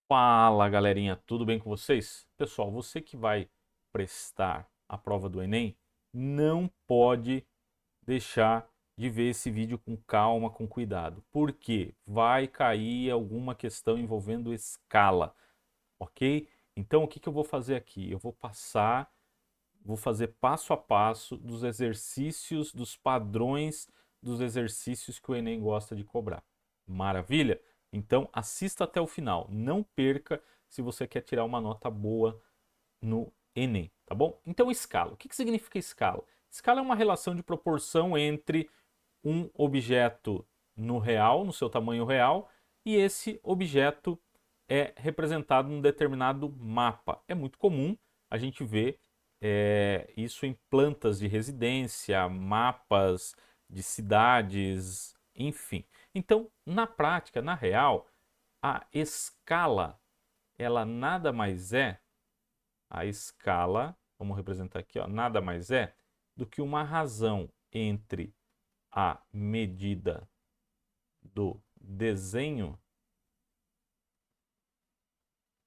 Fala galerinha, tudo bem com vocês? Pessoal, você que vai prestar a prova do Enem, não pode deixar de ver esse vídeo com calma, com cuidado, porque vai cair alguma questão envolvendo escala, ok? Então o que que eu vou fazer aqui? Eu vou fazer passo a passo dos exercícios, dos padrões dos exercícios que o Enem gosta de cobrar. Maravilha? Então assista até o final. Não perca se você quer tirar uma nota boa no Enem, tá bom? Então escala. O que que significa escala? Escala é uma relação de proporção entre um objeto no real, no seu tamanho real, e esse objeto é representado num determinado mapa. É muito comum a gente ver isso em plantas de residência, mapas de cidades, enfim. Então, na prática, na real, a escala, ela nada mais é, a escala, vamos representar aqui, ó, nada mais é do que uma razão entre a medida do desenho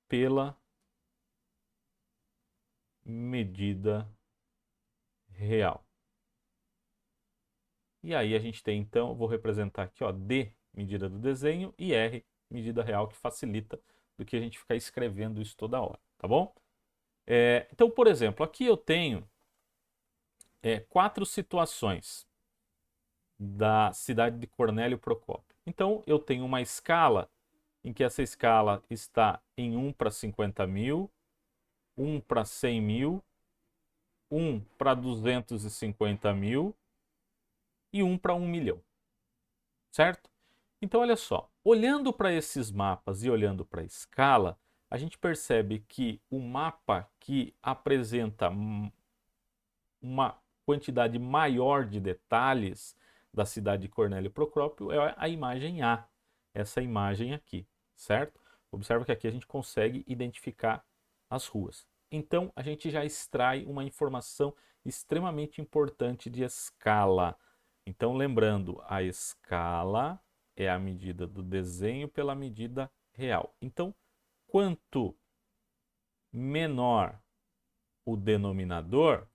pela medida real. E aí a gente tem então, eu vou representar aqui, ó, D, medida do desenho, e R, medida real, que facilita do que a gente ficar escrevendo isso toda hora, tá bom? Então, por exemplo, aqui eu tenho quatro situações da cidade de Cornélio Procópio. Então, eu tenho uma escala em que essa escala está em 1 para 50 mil, 1 para 100 mil, 1 para 250 mil e 1 para 1 milhão, certo? Então, olha só, olhando para esses mapas e olhando para a escala, a gente percebe que o mapa que apresenta uma quantidade maior de detalhes da cidade de Cornélio Procópio é a imagem A, essa imagem aqui, certo? Observa que aqui a gente consegue identificar as ruas. Então, a gente já extrai uma informação extremamente importante de escala. Então, lembrando, a escala é a medida do desenho pela medida real. Então, quanto menor o denominador,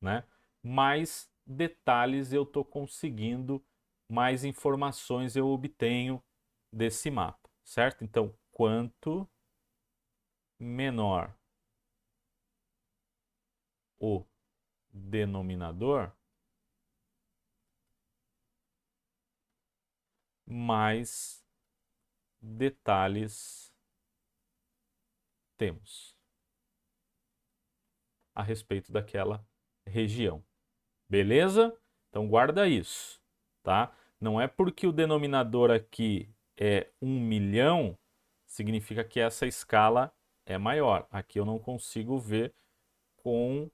né, mais detalhes eu estou conseguindo, mais informações eu obtenho desse mapa, certo? Então, quanto menor o denominador, mais detalhes temos a respeito daquela região. Beleza? Então guarda isso, tá? Não é porque o denominador aqui é 1 milhão, significa que essa escala é maior. Aqui eu não consigo ver com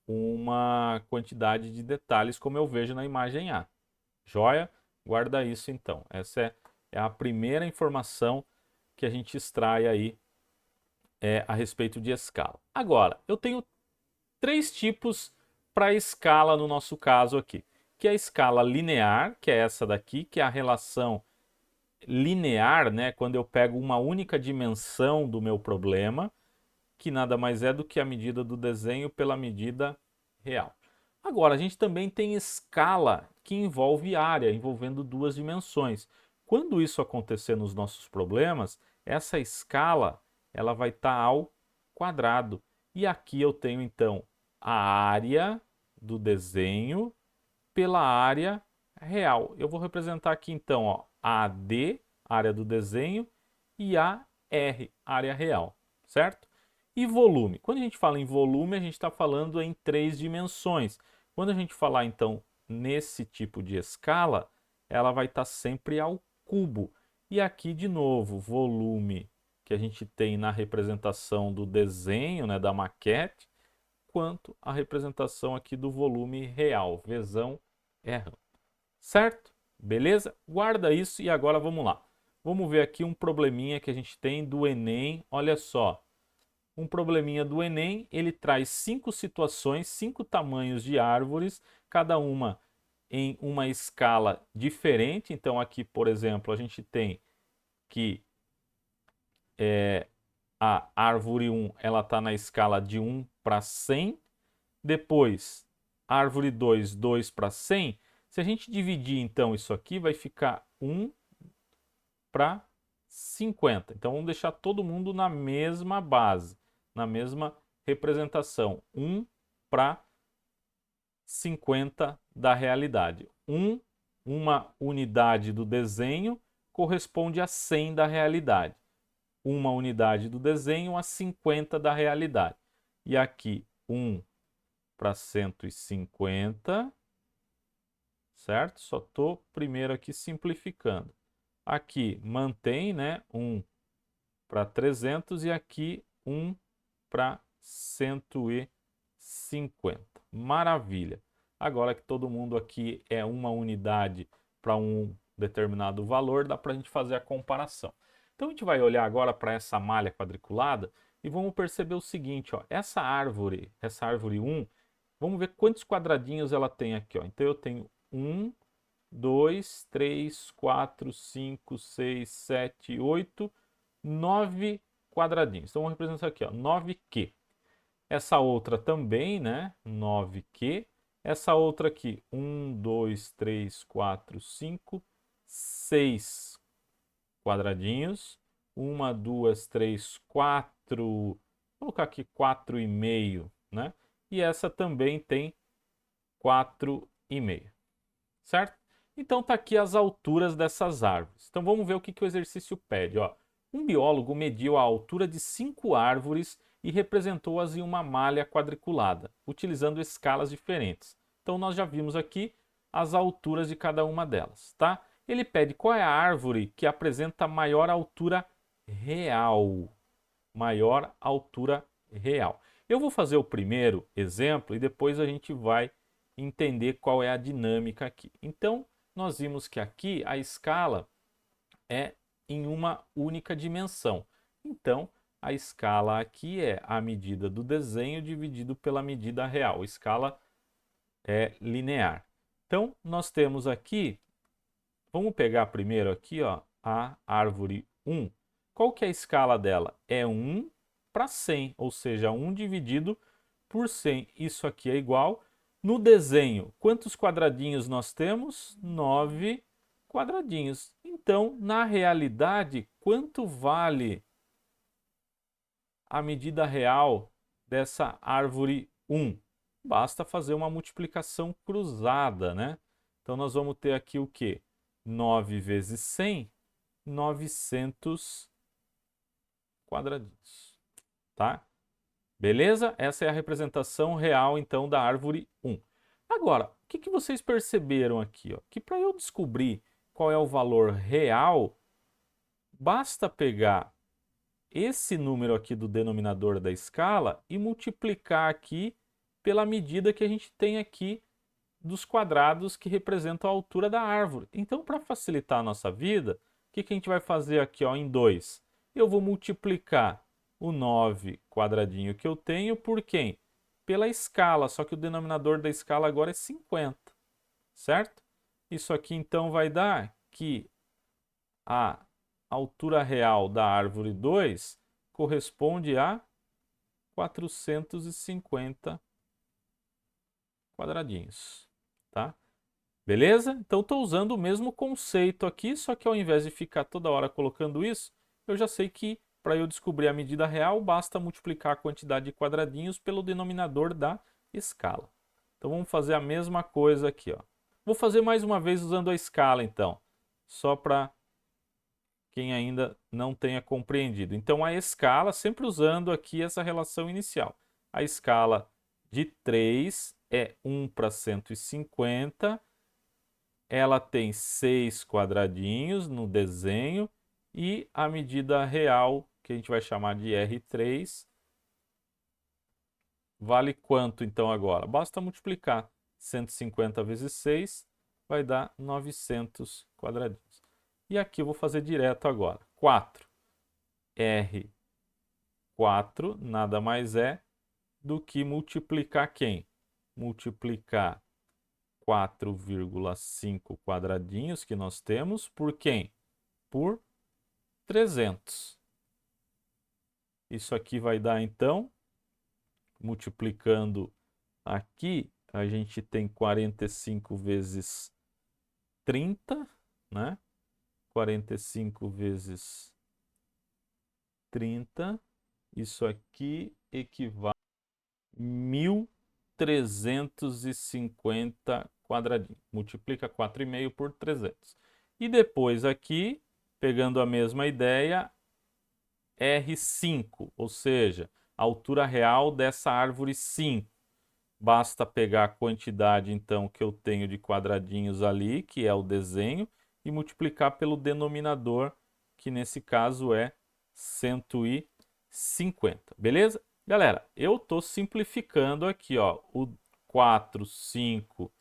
uma quantidade de detalhes como eu vejo na imagem A. Joia? Guarda isso então. Essa é a primeira informação que a gente extrai aí a respeito de escala. Agora, eu tenho três tipos para escala no nosso caso aqui, que é a escala linear, que é essa daqui, que é a relação linear, né, quando eu pego uma única dimensão do meu problema, que nada mais é do que a medida do desenho pela medida real. Agora, a gente também tem escala que envolve área, envolvendo duas dimensões. Quando isso acontecer nos nossos problemas, essa escala ela vai estar ao quadrado. E aqui eu tenho então a área do desenho pela área real. Eu vou representar aqui então, ó, AD, área do desenho, e AR, área real, certo? E volume. Quando a gente fala em volume, a gente está falando em três dimensões. Quando a gente falar então nesse tipo de escala, ela vai estar sempre ao cubo. E aqui de novo, volume que a gente tem na representação do desenho, né, da maquete, quanto a representação aqui do volume real, Vzão R. Certo? Beleza? Guarda isso e agora vamos lá. Vamos ver aqui um probleminha que a gente tem do Enem. Olha só, um probleminha do Enem, ele traz 5 situações, 5 tamanhos de árvores, cada uma em uma escala diferente. Então aqui, por exemplo, a gente tem que a árvore 1 ela está na escala de 1 para 100. Depois, árvore 2, 2 para 100. Se a gente dividir, então, isso aqui, vai ficar 1 para 50. Então, vamos deixar todo mundo na mesma base, na mesma representação. 1 para 50 da realidade. Uma unidade do desenho corresponde a 100 da realidade. Uma unidade do desenho a 50 da realidade. E aqui, 1 para 150, certo? Só estou primeiro aqui simplificando. Aqui mantém, né? 1 para 300 e aqui 1 para 150. Maravilha! Agora que todo mundo aqui é uma unidade para um determinado valor, dá para a gente fazer a comparação. Então a gente vai olhar agora para essa malha quadriculada e vamos perceber o seguinte, ó, essa árvore 1, vamos ver quantos quadradinhos ela tem aqui, ó. Então eu tenho 1, 2, 3, 4, 5, 6, 7, 8, 9 quadradinhos. Então vamos representar aqui, ó, 9Q. Essa outra também, né? 9Q. Essa outra aqui, 1, 2, 3, 4, 5, 6 quadradinhos. 1, 2, 3, 4. Vou colocar aqui 4,5, né? E essa também tem 4,5, certo? Então tá aqui as alturas dessas árvores. Então vamos ver o que o exercício pede, ó. Um biólogo mediu a altura de 5 árvores e representou-as em uma malha quadriculada, utilizando escalas diferentes. Então nós já vimos aqui as alturas de cada uma delas, tá? Ele pede qual é a árvore que apresenta maior altura real. Maior altura real. Eu vou fazer o primeiro exemplo e depois a gente vai entender qual é a dinâmica aqui. Então, nós vimos que aqui a escala é em uma única dimensão. Então, a escala aqui é a medida do desenho dividido pela medida real. A escala é linear. Então, nós temos aqui, vamos pegar primeiro aqui, ó, a árvore 1. Qual que é a escala dela? É 1 para 100, ou seja, 1 dividido por 100. Isso aqui é igual. No desenho, quantos quadradinhos nós temos? 9 quadradinhos. Então, na realidade, quanto vale a medida real dessa árvore 1? Basta fazer uma multiplicação cruzada, né? Então, nós vamos ter aqui o quê? 9 vezes 100, 900 quadradinhos, tá? Beleza? Essa é a representação real, então, da árvore 1. Agora, o que vocês perceberam aqui? Ó? Que para eu descobrir qual é o valor real, basta pegar esse número aqui do denominador da escala e multiplicar aqui pela medida que a gente tem aqui dos quadrados que representam a altura da árvore. Então, para facilitar a nossa vida, o que a gente vai fazer aqui, ó, em 2? Eu vou multiplicar o 9 quadradinho que eu tenho por quem? Pela escala, só que o denominador da escala agora é 50, certo? Isso aqui então vai dar que a altura real da árvore 2 corresponde a 450 quadradinhos, tá? Beleza? Então estou usando o mesmo conceito aqui, só que ao invés de ficar toda hora colocando isso, eu já sei que para eu descobrir a medida real, basta multiplicar a quantidade de quadradinhos pelo denominador da escala. Então vamos fazer a mesma coisa aqui, ó. Vou fazer mais uma vez usando a escala, então, só para quem ainda não tenha compreendido. Então a escala, sempre usando aqui essa relação inicial. A escala de 3 é 1 para 150, ela tem 6 quadradinhos no desenho e a medida real, que a gente vai chamar de R3, vale quanto então agora? Basta multiplicar 150 vezes 6, vai dar 900 quadradinhos. E aqui eu vou fazer direto agora. 4. R4 nada mais é do que multiplicar quem? Multiplicar 4,5 quadradinhos que nós temos por quem? Por 300. Isso aqui vai dar, então, multiplicando aqui, a gente tem 45 vezes 30, né? 45 vezes 30, isso aqui equivale a 1.350 quadradinhos. Multiplica 4,5 por 300. E depois aqui, pegando a mesma ideia, R5, ou seja, a altura real dessa árvore 5. Basta pegar a quantidade, então, que eu tenho de quadradinhos ali, que é o desenho, e multiplicar pelo denominador, que nesse caso é 150. Beleza? Galera, eu estou simplificando aqui, ó, o 4, 5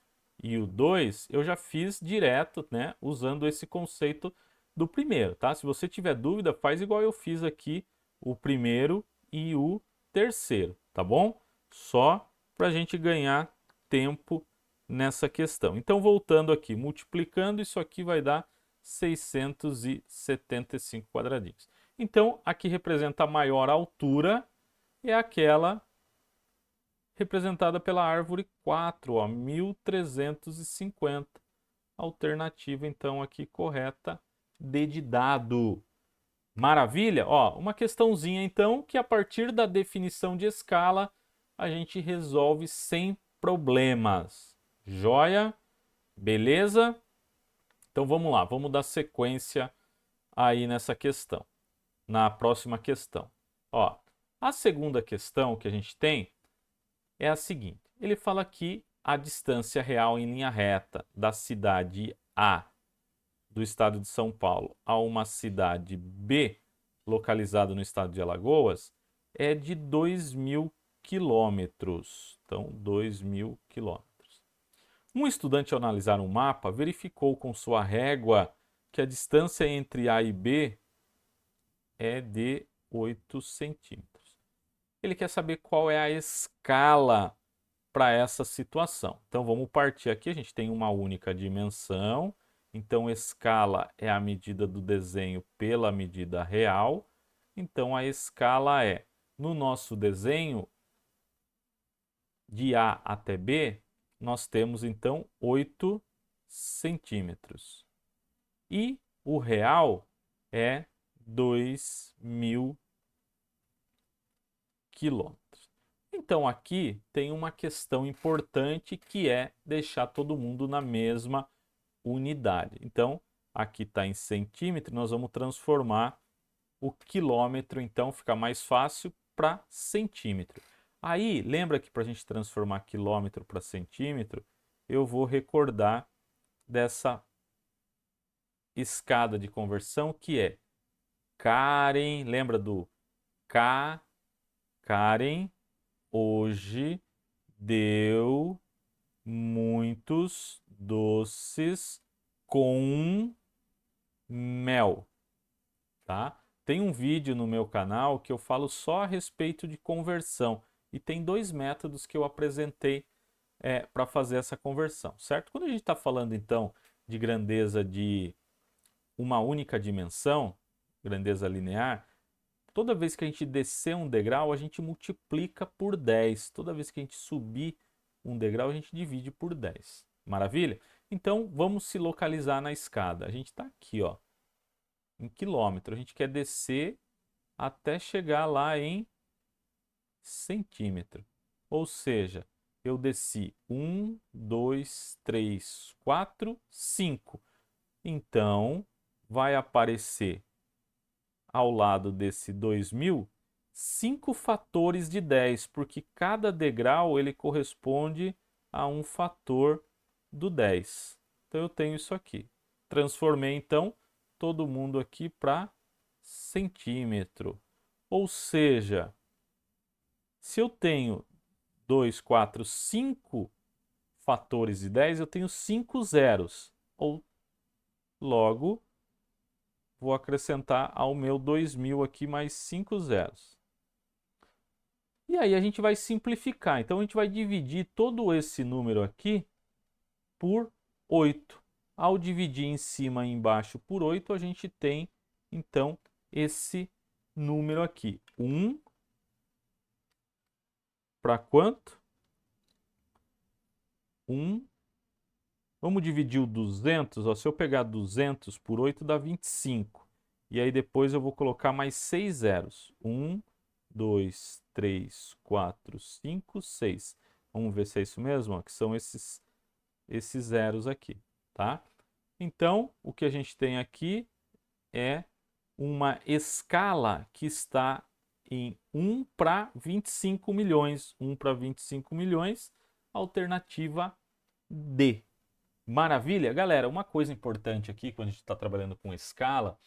e o 2, eu já fiz direto, né, usando esse conceito do primeiro, tá? Se você tiver dúvida, faz igual eu fiz aqui, o primeiro e o terceiro, tá bom? Só para a gente ganhar tempo nessa questão. Então, voltando aqui, multiplicando, isso aqui vai dar 675 quadradinhos. Então, aqui representa a maior altura, é aquela representada pela árvore 4, ó, 1.350. Alternativa, então, aqui correta, D de dado. Maravilha? Ó, uma questãozinha, então, que a partir da definição de escala, a gente resolve sem problemas. Joia? Beleza? Então vamos lá, vamos dar sequência aí nessa questão, na próxima questão. Ó, a segunda questão que a gente tem é a seguinte: ele fala que a distância real em linha reta da cidade A do estado de São Paulo a uma cidade B, localizada no estado de Alagoas, é de 2.000 quilômetros. Então, 2.000 quilômetros. Um estudante, ao analisar um mapa, verificou com sua régua que a distância entre A e B é de 8 centímetros. Ele quer saber qual é a escala para essa situação. Então vamos partir aqui, a gente tem uma única dimensão, então escala é a medida do desenho pela medida real. Então a escala é, no nosso desenho, de A até B, nós temos então 8 centímetros. E o real é 2.000 quilômetros. Então aqui tem uma questão importante que é deixar todo mundo na mesma unidade. Então aqui está em centímetro, nós vamos transformar o quilômetro, então fica mais fácil para centímetro. Aí lembra que para a gente transformar quilômetro para centímetro, eu vou recordar dessa escada de conversão que é Karen, lembra do K, Karen hoje deu muitos doces com mel, tá? Tem um vídeo no meu canal que eu falo só a respeito de conversão e tem 2 métodos que eu apresentei para fazer essa conversão, certo? Quando a gente está falando então de grandeza de uma única dimensão, grandeza linear, toda vez que a gente descer um degrau, a gente multiplica por 10. Toda vez que a gente subir um degrau, a gente divide por 10. Maravilha? Então, vamos se localizar na escada. A gente está aqui, ó, em quilômetro. A gente quer descer até chegar lá em centímetro. Ou seja, eu desci 1, 2, 3, 4, 5. Então, vai aparecer ao lado desse 2.000, 5 fatores de 10, porque cada degrau ele corresponde a um fator do 10. Então eu tenho isso aqui. Transformei então todo mundo aqui para centímetro. Ou seja, se eu tenho 2, 4, 5 fatores de 10, eu tenho 5 zeros. Ou logo, vou acrescentar ao meu 2.000 aqui mais 5 zeros. E aí a gente vai simplificar. Então a gente vai dividir todo esse número aqui por 8. Ao dividir em cima e embaixo por 8, a gente tem então esse número aqui, 1 para quanto? 1. Vamos dividir o 200. Ó, se eu pegar 200 por 8 dá 25. E aí depois eu vou colocar mais 6 zeros. 1, 2, 3, 4, 5, 6. Vamos ver se é isso mesmo, ó, que são esses zeros aqui, tá? Então, o que a gente tem aqui é uma escala que está em 1 para 25 milhões. 1 para 25 milhões, alternativa D. Maravilha? Galera, uma coisa importante aqui quando a gente está trabalhando com escala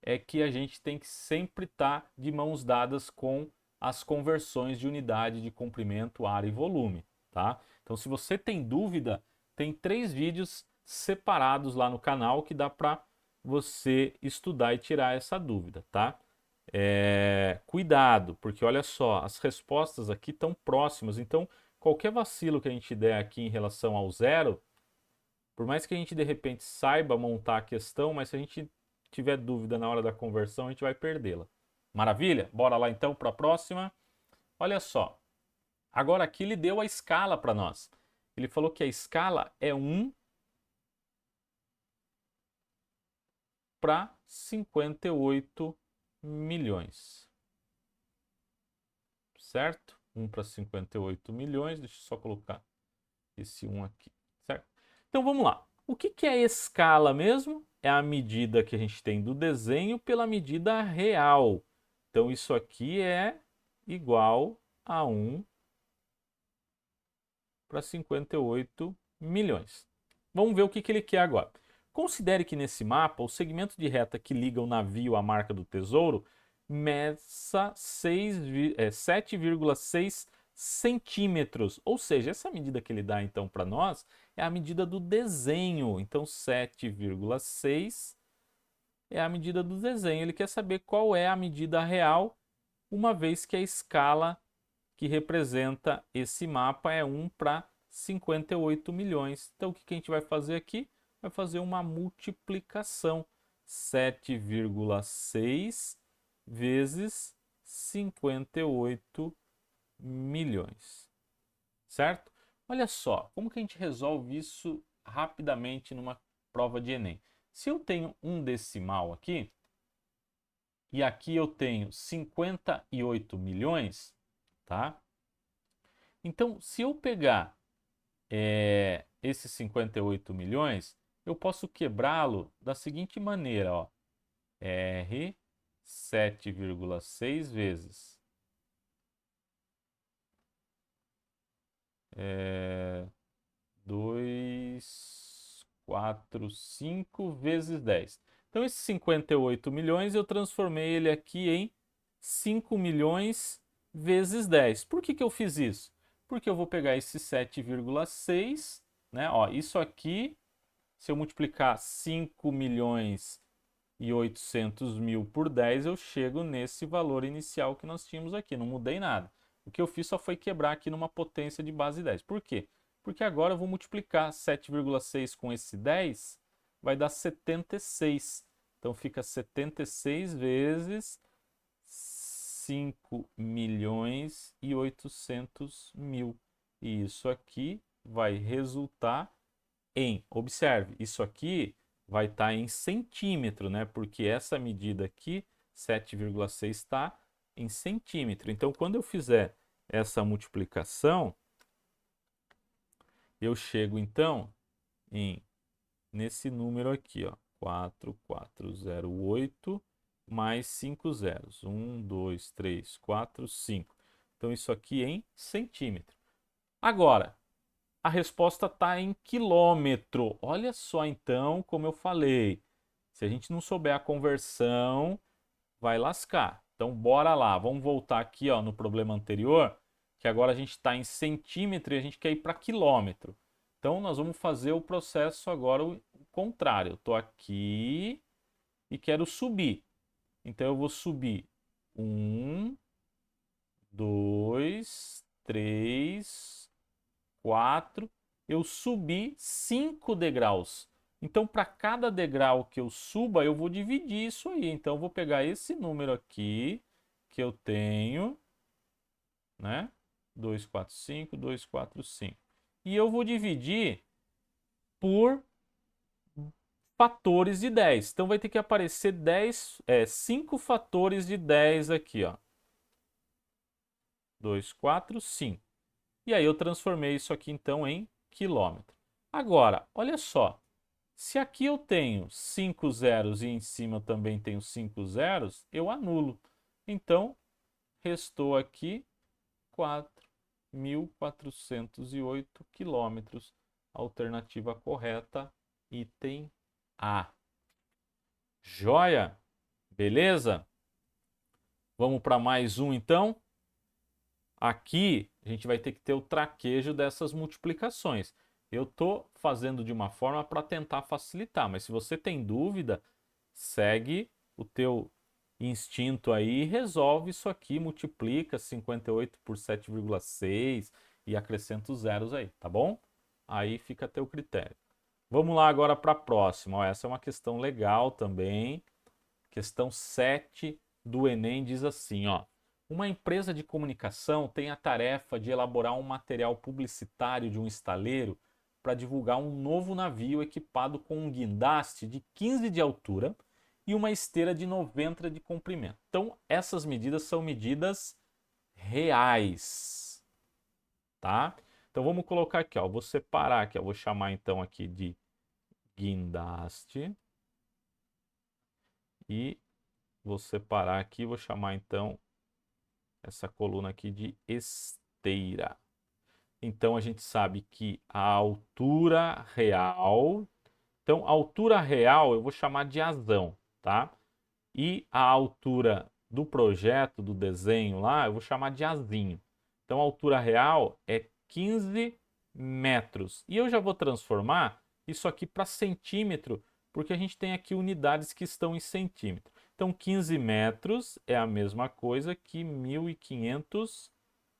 é que a gente tem que sempre estar de mãos dadas com as conversões de unidade de comprimento, área e volume, tá? Então, se você tem dúvida, tem 3 vídeos separados lá no canal que dá para você estudar e tirar essa dúvida, tá? Cuidado, porque olha só, as respostas aqui estão próximas, então qualquer vacilo que a gente der aqui em relação ao zero, por mais que a gente de repente saiba montar a questão, mas se a gente tiver dúvida na hora da conversão, a gente vai perdê-la. Maravilha? Bora lá então para a próxima. Olha só, agora aqui ele deu a escala para nós. Ele falou que a escala é 1 para 58 milhões. Certo? 1 para 58 milhões. Deixa eu só colocar esse 1 aqui. Certo? Então vamos lá. O que é escala mesmo? É a medida que a gente tem do desenho pela medida real. Então isso aqui é igual a 1 para 58 milhões. Vamos ver o que ele quer agora. Considere que nesse mapa, o segmento de reta que liga o navio à marca do tesouro meça 7,6 centímetros. Ou seja, essa medida que ele dá então para nós é a medida do desenho. Então 7,6 é a medida do desenho. Ele quer saber qual é a medida real, uma vez que a escala que representa esse mapa é 1 para 58 milhões. Então o que a gente vai fazer aqui? Vai fazer uma multiplicação. 7,6 vezes 58 milhões. Certo? Olha só, como que a gente resolve isso rapidamente numa prova de Enem? Se eu tenho um decimal aqui, e aqui eu tenho 58 milhões, tá? Então, se eu pegar esses 58 milhões, eu posso quebrá-lo da seguinte maneira, ó. R 7,6 vezes 2, 4, 5 vezes 10. Então, esses 58 milhões eu transformei ele aqui em 5 milhões vezes 10. Por que eu fiz isso? Porque eu vou pegar esse 7,6, né? Ó, isso aqui, se eu multiplicar 5 milhões e 800 mil por 10, eu chego nesse valor inicial que nós tínhamos aqui. Não mudei nada. O que eu fiz só foi quebrar aqui numa potência de base 10. Por quê? Porque agora eu vou multiplicar 7,6 com esse 10, vai dar 76. Então fica 76 vezes 5 milhões e 800 mil. E isso aqui vai resultar em, observe, isso aqui vai estar em centímetro, né? Porque essa medida aqui, 7,6 está em centímetro. Então, quando eu fizer essa multiplicação, eu chego então nesse número aqui, ó, 4408 mais 5 zeros. 1, 2, 3, 4, 5. Então, isso aqui em centímetro. Agora, a resposta está em quilômetro. Olha só então, como eu falei. Se a gente não souber a conversão, vai lascar. Então, bora lá. Vamos voltar aqui ó, no problema anterior, que agora a gente está em centímetro e a gente quer ir para quilômetro. Então, nós vamos fazer o processo agora o contrário. Eu estou aqui e quero subir. Então, eu vou subir 1, 2, 3, 4. Eu subi 5 degraus. Então, para cada degrau que eu suba, eu vou dividir isso aí. Então, eu vou pegar esse número aqui que eu tenho, né? 245, 245. E eu vou dividir por fatores de 10. Então vai ter que aparecer 5 fatores de 10 aqui, ó. 2, 4, 5. E aí eu transformei isso aqui então em quilômetro. Agora, olha só. Se aqui eu tenho 5 zeros e em cima eu também tenho 5 zeros, eu anulo. Então, restou aqui 4.408 quilômetros. Alternativa correta, item A. Joia? Beleza? Vamos para mais um então? Aqui a gente vai ter que ter o traquejo dessas multiplicações. Eu estou fazendo de uma forma para tentar facilitar, mas se você tem dúvida, segue o teu instinto aí e resolve isso aqui, multiplica 58 por 7,6 e acrescenta os zeros aí, tá bom? Aí fica a teu critério. Vamos lá agora para a próxima. Ó, essa é uma questão legal também. Questão 7 do Enem diz assim, ó. Uma empresa de comunicação tem a tarefa de elaborar um material publicitário de um estaleiro para divulgar um novo navio equipado com um guindaste de 15 de altura e uma esteira de 90 de comprimento. Então, essas medidas são medidas reais, tá? Então, vamos colocar aqui, ó. Vou separar aqui, ó. Vou chamar então aqui de guindaste e vou separar aqui, vou chamar então essa coluna aqui de esteira. Então a gente sabe que a altura real, então a altura real eu vou chamar de azão, tá? E a altura do projeto, do desenho lá, eu vou chamar de azinho. Então a altura real é 15 metros. E eu já vou transformar isso aqui para centímetro, porque a gente tem aqui unidades que estão em centímetro. Então 15 metros é a mesma coisa que 1.500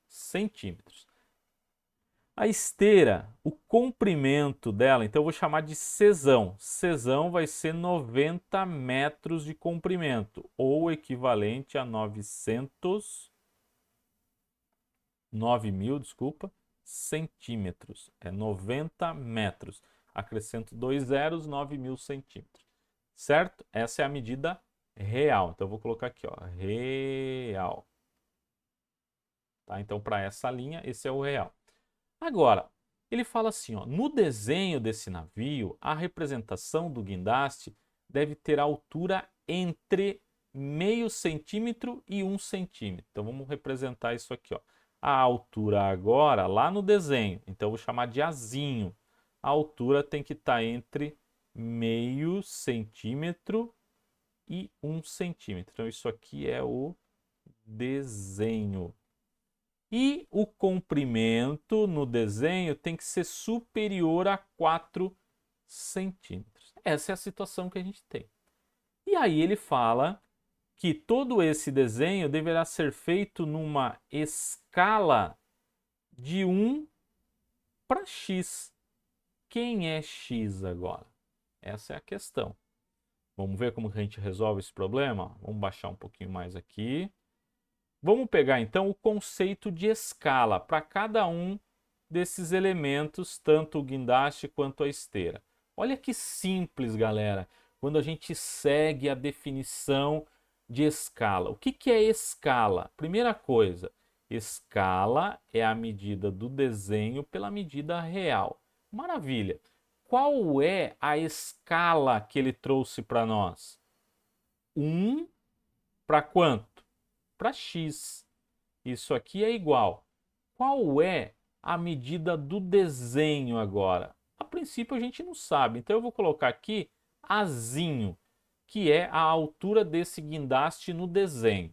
centímetros. A esteira, o comprimento dela, então eu vou chamar de cesão. Cesão vai ser 90 metros de comprimento, ou equivalente a 9.000, desculpa, centímetros. É 90 metros. Acrescento 2 zeros, 9.000 centímetros. Certo? Essa é a medida real. Então eu vou colocar aqui, ó, real. Tá? Então para essa linha, esse é o real. Agora, ele fala assim, ó, no desenho desse navio, a representação do guindaste deve ter altura entre meio centímetro e 1 centímetro. Então vamos representar isso aqui, ó. A altura agora, lá no desenho, então eu vou chamar de azinho. A altura tem que estar entre meio centímetro e 1 centímetro. Então isso aqui é o desenho. E o comprimento no desenho tem que ser superior a 4 centímetros. Essa é a situação que a gente tem. E aí ele fala que todo esse desenho deverá ser feito numa escala de 1 para x. Quem é x agora? Essa é a questão. Vamos ver como a gente resolve esse problema? Vamos baixar um pouquinho mais aqui. Vamos pegar então o conceito de escala para cada um desses elementos, tanto o guindaste quanto a esteira. Olha que simples, galera, quando a gente segue a definição de escala. O que é escala? Primeira coisa, escala é a medida do desenho pela medida real. Maravilha! Qual é a escala que ele trouxe para nós? 1 para quanto? Para x. Isso aqui é igual. Qual é a medida do desenho agora? A princípio a gente não sabe, então eu vou colocar aqui azinho, que é a altura desse guindaste no desenho.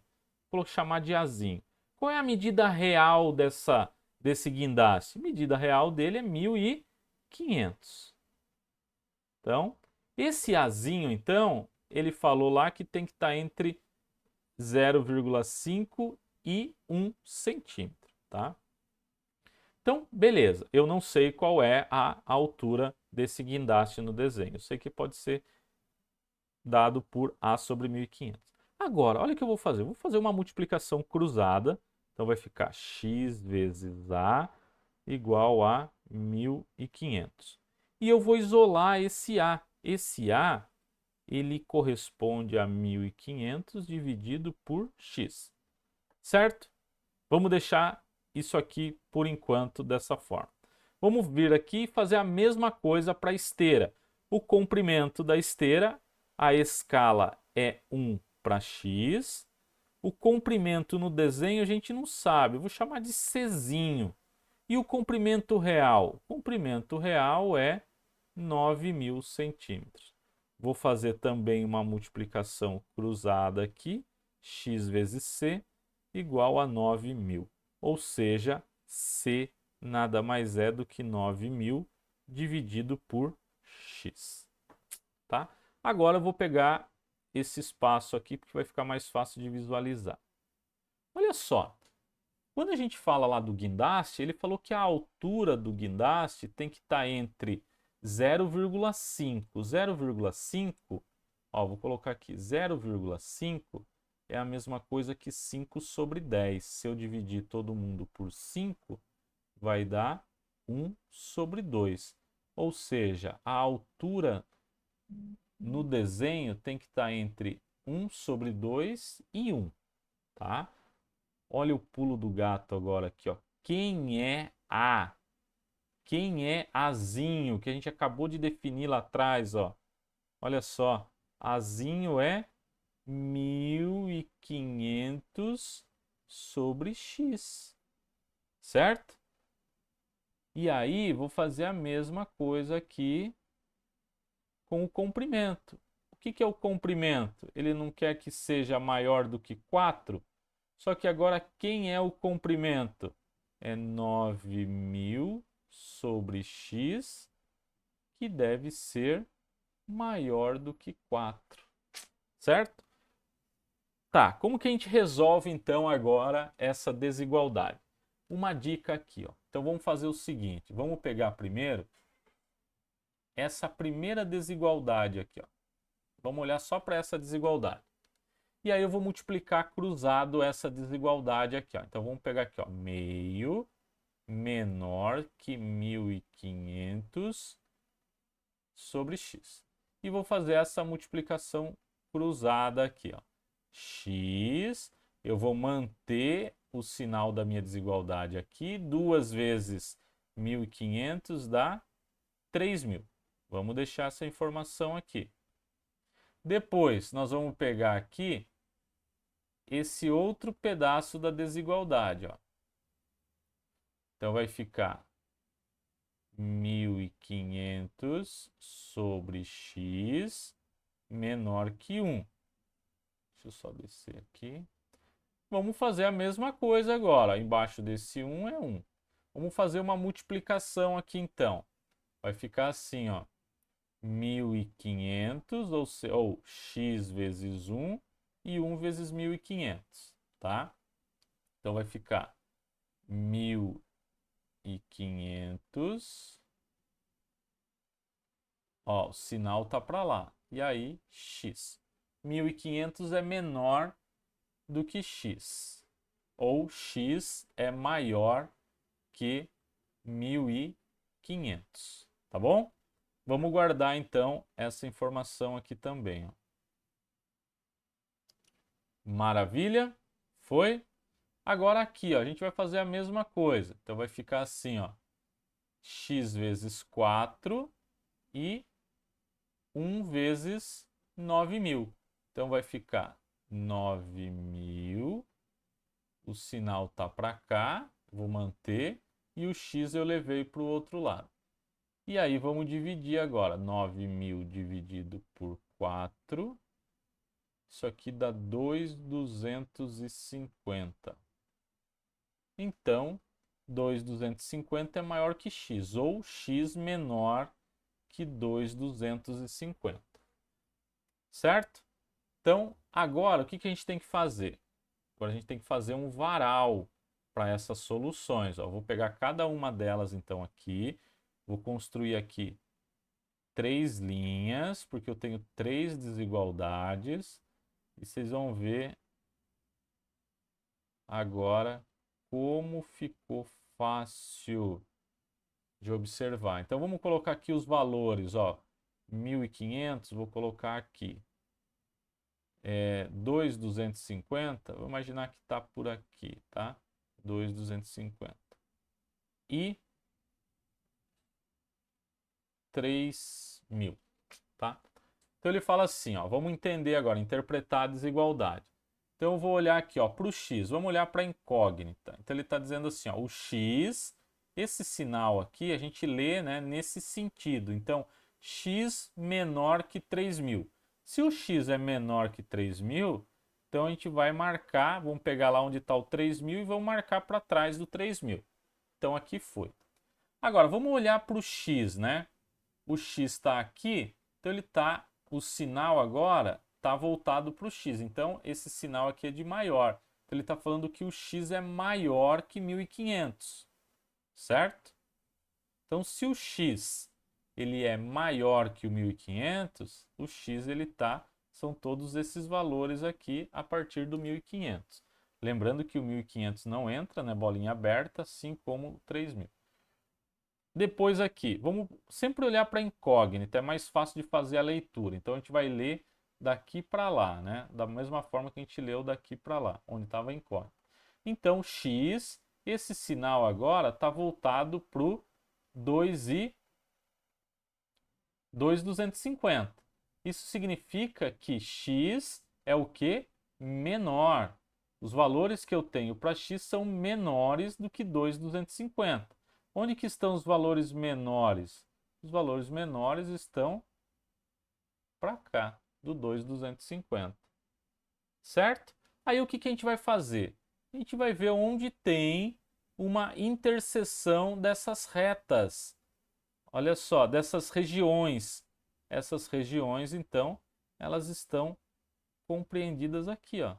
Vou chamar de azinho. Qual é a medida real desse guindaste? A medida real dele é 1.500. Então, esse azinho, então, ele falou lá que tem que estar entre 0,5 e 1 centímetro, tá? Então, beleza, eu não sei qual é a altura desse guindaste no desenho. Eu sei que pode ser dado por A sobre 1.500. Agora, olha o que eu vou fazer. Eu vou fazer uma multiplicação cruzada Então vai ficar x vezes A igual a 1.500. E eu vou isolar esse A. Esse A, ele corresponde a 1.500 dividido por x. Certo? Vamos deixar isso aqui por enquanto dessa forma. Vamos vir aqui e fazer a mesma coisa para a esteira. O comprimento da esteira, a escala é 1 para x. O comprimento no desenho a gente não sabe, eu vou chamar de Czinho. E o comprimento real? O comprimento real é 9.000 centímetros. Vou fazer também uma multiplicação cruzada aqui, x vezes c igual a 9.000. Ou seja, c nada mais é do que 9.000 dividido por x. Tá? Agora eu vou pegar esse espaço aqui, porque vai ficar mais fácil de visualizar. Olha só, quando a gente fala lá do guindaste, ele falou que a altura do guindaste tem que estar entre 0,5. 0,5, ó, vou colocar aqui, 0,5 é a mesma coisa que 5 sobre 10. Se eu dividir todo mundo por 5, vai dar 1 sobre 2. Ou seja, a altura no desenho tem que estar entre 1 sobre 2 e 1, tá? Olha o pulo do gato agora aqui, ó. Quem é A? Quem é Azinho? Que a gente acabou de definir lá atrás, ó. Olha só. Azinho é 1.500 sobre x. Certo? E aí, vou fazer a mesma coisa aqui com o comprimento. O que é o comprimento? Ele não quer que seja maior do que 4? Só que agora quem é o comprimento? É 9.000 sobre x, que deve ser maior do que 4. Certo? Tá, como que a gente resolve então agora essa desigualdade? Uma dica aqui, ó. Então vamos fazer o seguinte, vamos pegar primeiro essa primeira desigualdade aqui, ó. Vamos olhar só para essa desigualdade. E aí eu vou multiplicar cruzado essa desigualdade aqui, ó. Então vamos pegar aqui, ó, meio menor que 1.500 sobre x. E vou fazer essa multiplicação cruzada aqui, ó. X, eu vou manter o sinal da minha desigualdade aqui, 2 vezes 1.500 dá 3.000. Vamos deixar essa informação aqui. Depois, nós vamos pegar aqui esse outro pedaço da desigualdade, ó. Então vai ficar 1.500 sobre x menor que 1. Deixa eu só descer aqui. Vamos fazer a mesma coisa agora. Embaixo desse 1 é 1. Vamos fazer uma multiplicação aqui então. Vai ficar assim, ó. 1.500 ou x vezes 1 e 1 vezes 1.500, tá? Então vai ficar 1.500. Ó, o sinal tá para lá. E aí, x. 1.500 é menor do que x. Ou x é maior que 1.500. Tá bom? Vamos guardar então essa informação aqui também, ó. Maravilha? Foi? Agora aqui, ó, a gente vai fazer a mesma coisa. Então vai ficar assim, ó. X vezes 4 e 1 vezes 9.000. Então vai ficar 9.000. O sinal tá para cá, vou manter. E o x eu levei para o outro lado. E aí vamos dividir agora. 9.000 dividido por 4. Isso aqui dá 2.250. Então, 2.250 é maior que x, ou x menor que 2.250. Certo? Então, agora, o que a gente tem que fazer? Agora a gente tem que fazer um varal para essas soluções. Ó, vou pegar cada uma delas, então, aqui. Vou construir aqui 3 linhas, porque eu tenho 3 desigualdades. E vocês vão ver agora como ficou fácil de observar. Então, vamos colocar aqui os valores, ó. 1.500, vou colocar aqui. 2.250, vou imaginar que está por aqui, tá? 2.250. E 3.000, tá? Então ele fala assim, ó, vamos entender agora, interpretar a desigualdade. Então eu vou olhar aqui, ó, para o x, vamos olhar para a incógnita. Então ele está dizendo assim, ó, o x, esse sinal aqui a gente lê, né, nesse sentido. Então x menor que 3.000. Se o x é menor que 3.000, então a gente vai marcar, vamos pegar lá onde está o 3.000 e vamos marcar para trás do 3.000. Então aqui foi. Agora vamos olhar para o x, né? O x está aqui, então ele está, o sinal agora está voltado para o x. Então esse sinal aqui é de maior. Então ele está falando que o x é maior que 1.500, certo? Então se o x ele é maior que o 1.500, o x ele tá, são todos esses valores aqui a partir do 1.500. Lembrando que o 1.500 não entra, né, bolinha aberta, assim como o 3.000. Depois aqui, vamos sempre olhar para a incógnita, é mais fácil de fazer a leitura. Então a gente vai ler daqui para lá, né? Da mesma forma que a gente leu daqui para lá, onde estava a incógnita. Então x, esse sinal agora está voltado para o 2.250. Isso significa que x é o que? Menor. Os valores que eu tenho para x são menores do que 2.250. Onde que estão os valores menores? Os valores menores estão para cá, do 2.250. Certo? Aí o que que a gente vai fazer? A gente vai ver onde tem uma interseção dessas retas. Olha só, dessas regiões. Essas regiões, então, elas estão compreendidas aqui, ó.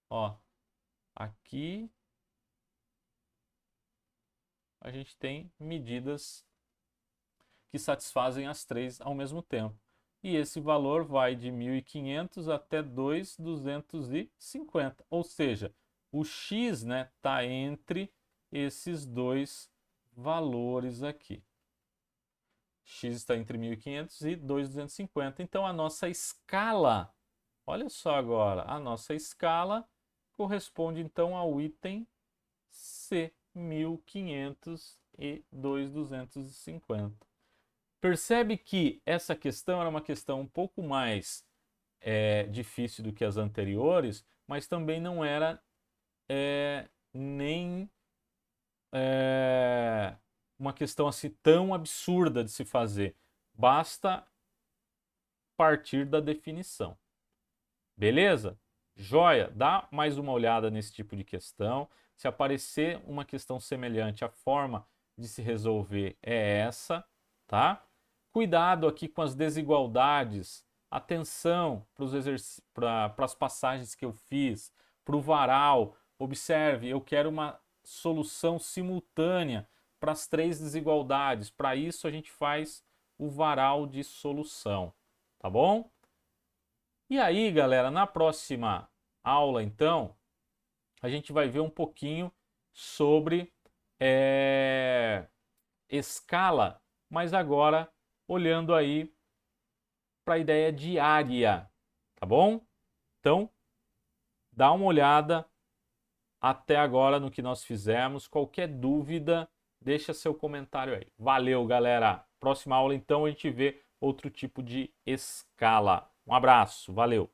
Ó, aqui a gente tem medidas que satisfazem as três ao mesmo tempo. E esse valor vai de 1.500 até 2.250. Ou seja, o x, né, tá entre esses dois valores aqui. X está entre 1.500 e 2.250. Então a nossa escala, olha só agora, a nossa escala corresponde então ao item C, 1.500 e 2.250. Percebe que essa questão era uma questão um pouco mais difícil do que as anteriores, mas também não era nem uma questão assim tão absurda de se fazer. Basta partir da definição. Beleza? Joia? Dá mais uma olhada nesse tipo de questão. Se aparecer uma questão semelhante, a forma de se resolver é essa, tá? Cuidado aqui com as desigualdades. Atenção para as passagens que eu fiz, para o varal. Observe, eu quero uma solução simultânea para as três desigualdades. Para isso, a gente faz o varal de solução, tá bom? E aí, galera, na próxima aula, então, a gente vai ver um pouquinho sobre escala, mas agora olhando aí para a ideia de área, tá bom? Então, dá uma olhada até agora no que nós fizemos. Qualquer dúvida, deixa seu comentário aí. Valeu, galera! Próxima aula, então, a gente vê outro tipo de escala. Um abraço, valeu!